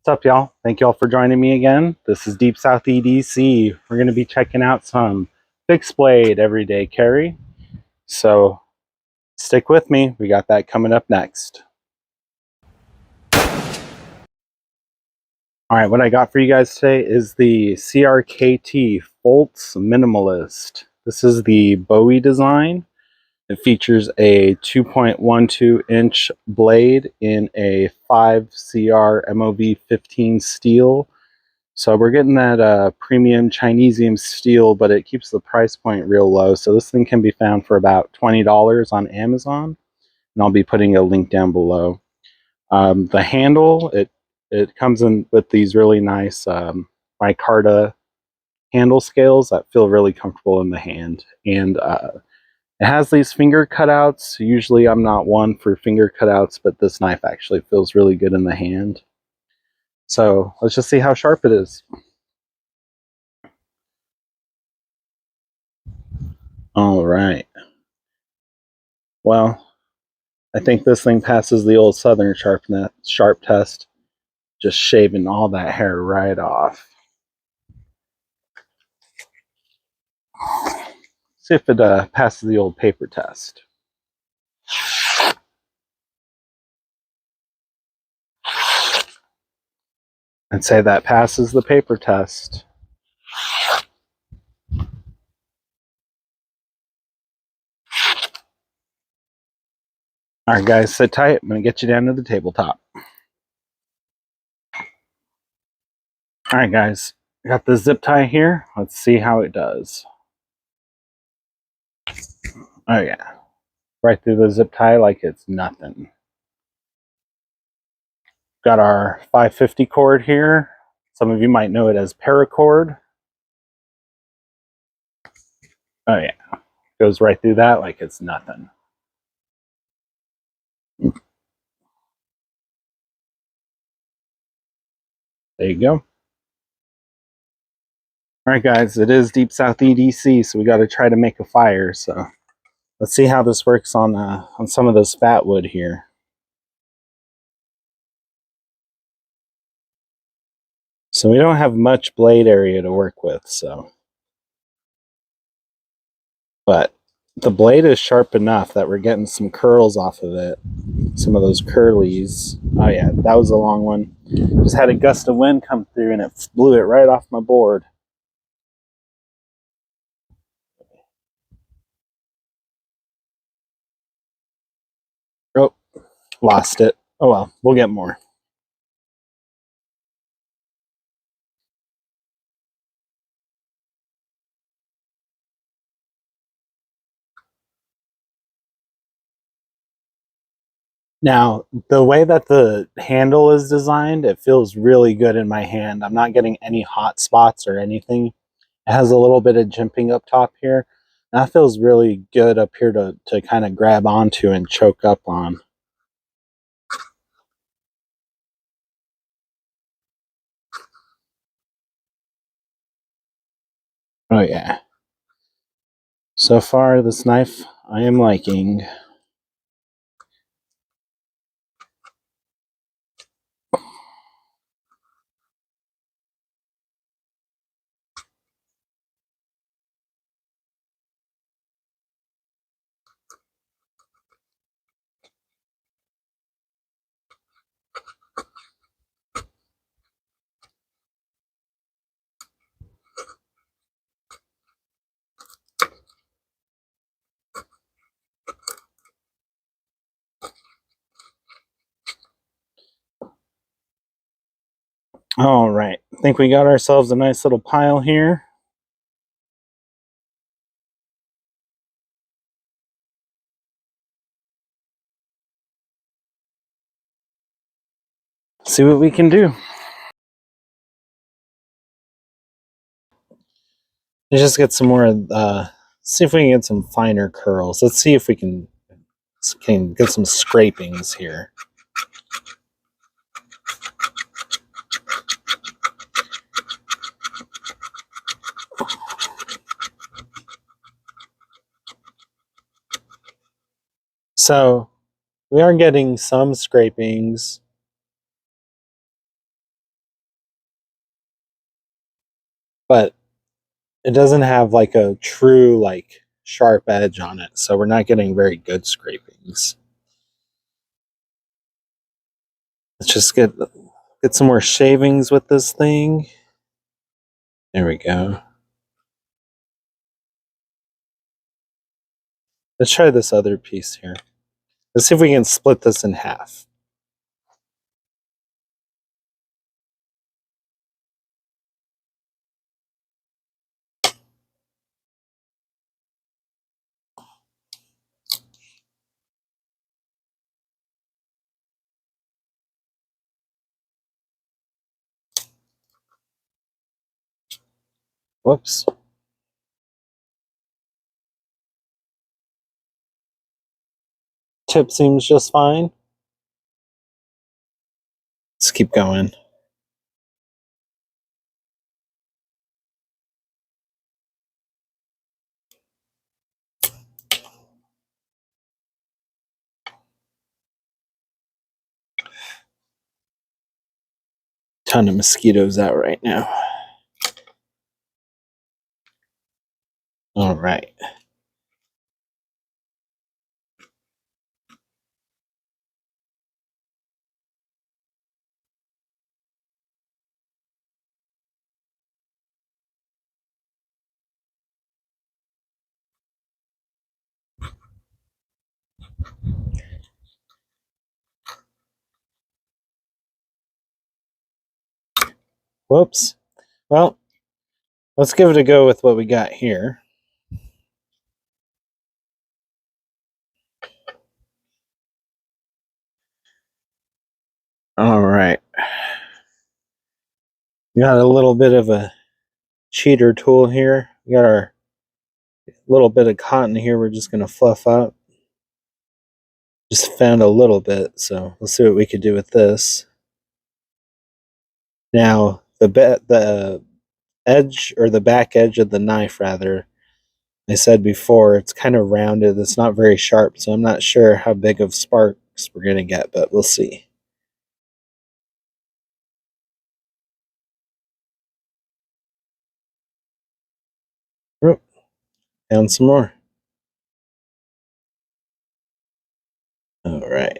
What's up, y'all? Thank y'all for joining me again. This is DeepSouthEdc. We're going to be checking out some fixed blade everyday carry. So stick with me. We got that coming up next. All right, what I got for you guys today is the CRKT Folts Minimalist. This is the Bowie design. It features a 2.12-inch blade in a 5CR MOV 15 steel. So we're getting that premium Chinesium steel, but it keeps the price point real low. So this thing can be found for about $20 on Amazon, and I'll be putting a link down below. The handle, it comes in with these really nice micarta handle scales that feel really comfortable in the hand, and it has these finger cutouts. Usually I'm not one for finger cutouts, but this knife actually feels really good in the hand. So let's just see how sharp it is. All right. Well, I think this thing passes the old Southern sharp test. Just shaving all that hair right off. See if it passes the old paper test. I'd say that passes the paper test. All right, guys, sit tight. I'm going to get you down to the tabletop. All right, guys, I got the zip tie here. Let's see how it does. Oh, yeah. Right through the zip tie like it's nothing. Got our 550 cord here. Some of you might know it as paracord. Oh, yeah. Goes right through that like it's nothing. There you go. All right, guys, it is DeepSouthEdc, so we got to try to make a fire. So let's see how this works on some of this fat wood here. So we don't have much blade area to work with, but the blade is sharp enough that we're getting some curls off of it. Some of those curlies. Oh yeah, that was a long one. Just had a gust of wind come through and it blew it right off my board. Oh, lost it. Oh well, we'll get more. Now, the way that the handle is designed, it feels really good in my hand. I'm not getting any hot spots or anything. It has a little bit of jimping up top here. That feels really good up here to kind of grab onto and choke up on. Oh yeah. So far, this knife I am liking. All right, I think we got ourselves a nice little pile here. See what we can do. Let's just get some more, see if we can get some finer curls. Let's see if we can get some scrapings here. So we are getting some scrapings. but it doesn't have like a true like sharp edge on it, so we're not getting very good scrapings. Let's just get some more shavings with this thing. There we go. Let's try this other piece here. Let's see if we can split this in half. Whoops. Tip seems just fine. Let's keep going. Ton of mosquitoes out right now. All right. Whoops. Well, let's give it a go with what we got here. All right. We got a little bit of a cheater tool here. We got our little bit of cotton here we're just going to fluff up. Just found a little bit, so let's see what we could do with this. Now, the edge, or the back edge of the knife, rather, I said before, it's kind of rounded. It's not very sharp, so I'm not sure how big of sparks we're going to get, but we'll see. Oh, found some more. All right.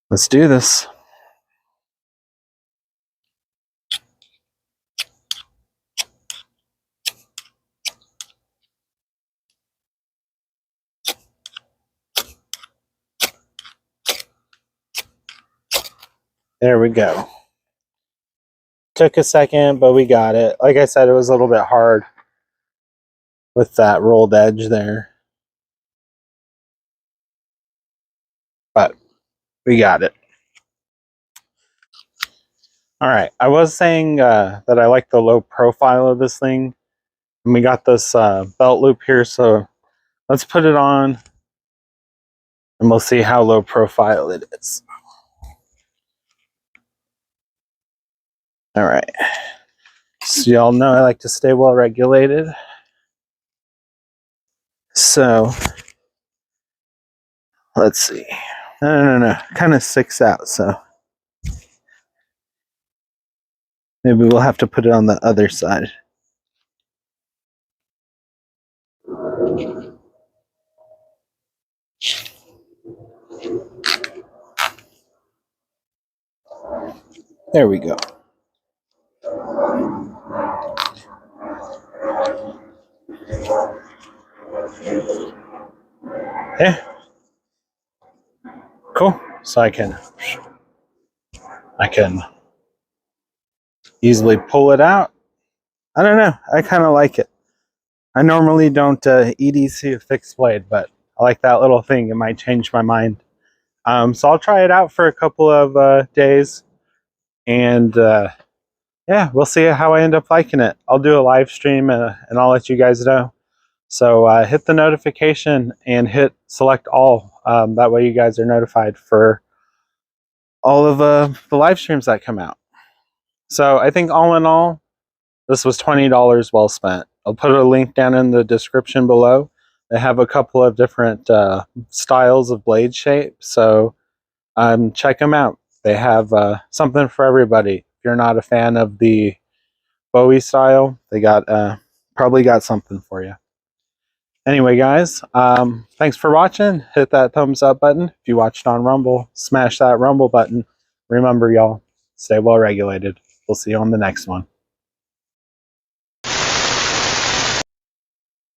Let's do this. There we go. Took a second, but we got it. Like I said, it was a little bit hard with that rolled edge there, but we got it. All right, I was saying that I like the low profile of this thing, and we got this belt loop here, so let's put it on and we'll see how low profile it is. All right, so y'all know I like to stay well regulated, so let's see. No, kind of sticks out, so maybe we'll have to put it on the other side. There we go. Yeah. Cool. So I can easily pull it out. I don't know. I kind of like it. I normally don't EDC a fixed blade, but I like that little thing. It might change my mind. So I'll try it out for a couple of days, and yeah, we'll see how I end up liking it. I'll do a live stream and I'll let you guys know. So hit the notification and hit select all. That way you guys are notified for all of the live streams that come out. So I think all in all, this was $20 well spent. I'll put a link down in the description below. They have a couple of different styles of blade shape. So check them out. They have something for everybody. If you're not a fan of the Bowie style, they got probably got something for you. Anyway, guys, thanks for watching. Hit that thumbs up button. If you watched on Rumble, smash that Rumble button. Remember, y'all, stay well regulated. We'll see you on the next one.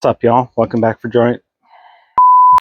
What's up, y'all? Welcome back for